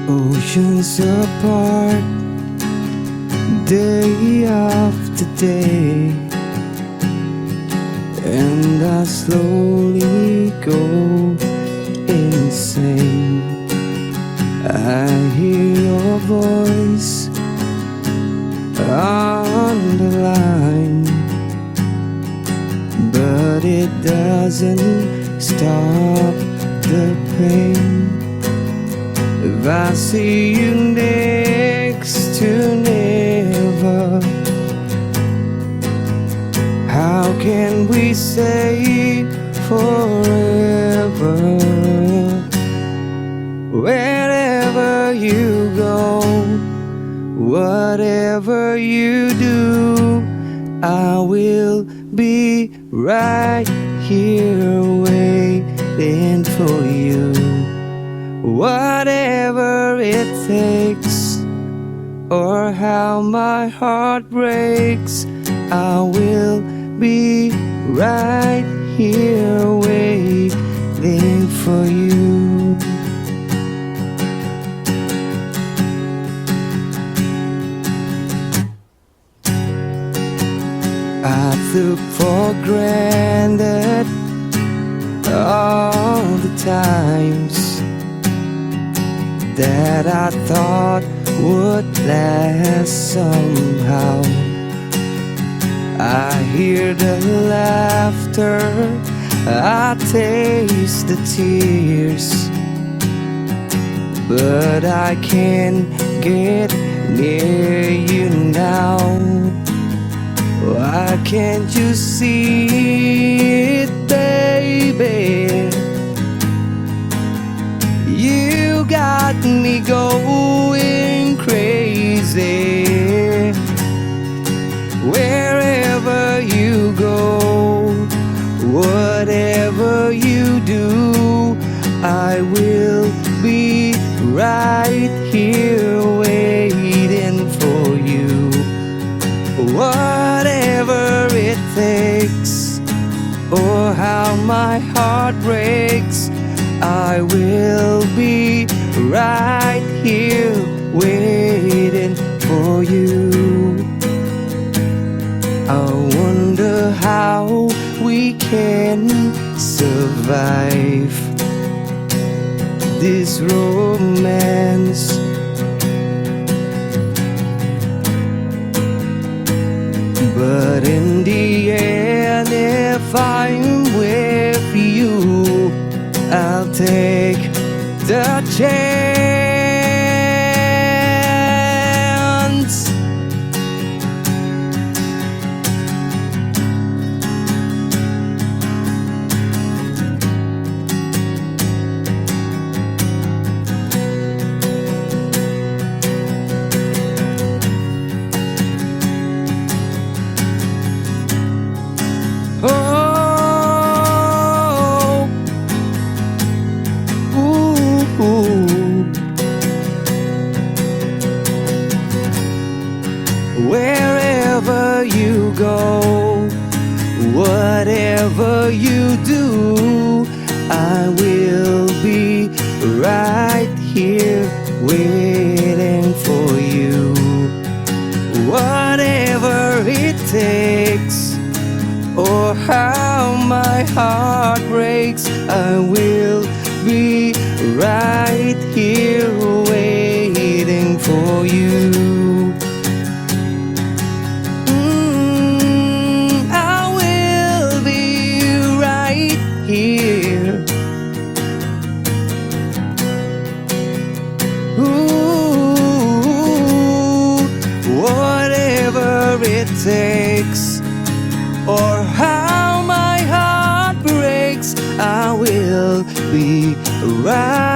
Oceans apart, day after day, and I slowly go insane. I hear your voice on the line, but it doesn't stop the pain. If I see you next to never, how can we say forever? Wherever you go, whatever you do, I will be right here waiting for you. Whatever it takes, or how my heart breaks, I will be right here waiting for you. I took for granted all the times that I thought would last somehow. I hear the laughter, I taste the tears, but I can't get near you now. Why can't you see it, baby? You got me going crazy. Wherever you go, whatever you do, I will be right here waiting for you. Whatever it takes, or how my heart breaks, I will be right here waiting for you. I wonder how we can survive this romance. But in the end, if I'm with you, I'll take the chance. Wherever you go, whatever you do, I will be right here waiting for you. Whatever it takes, or how my heart breaks, I will be right here waiting for you. Here, ooh, whatever it takes, or how my heart breaks, I will be right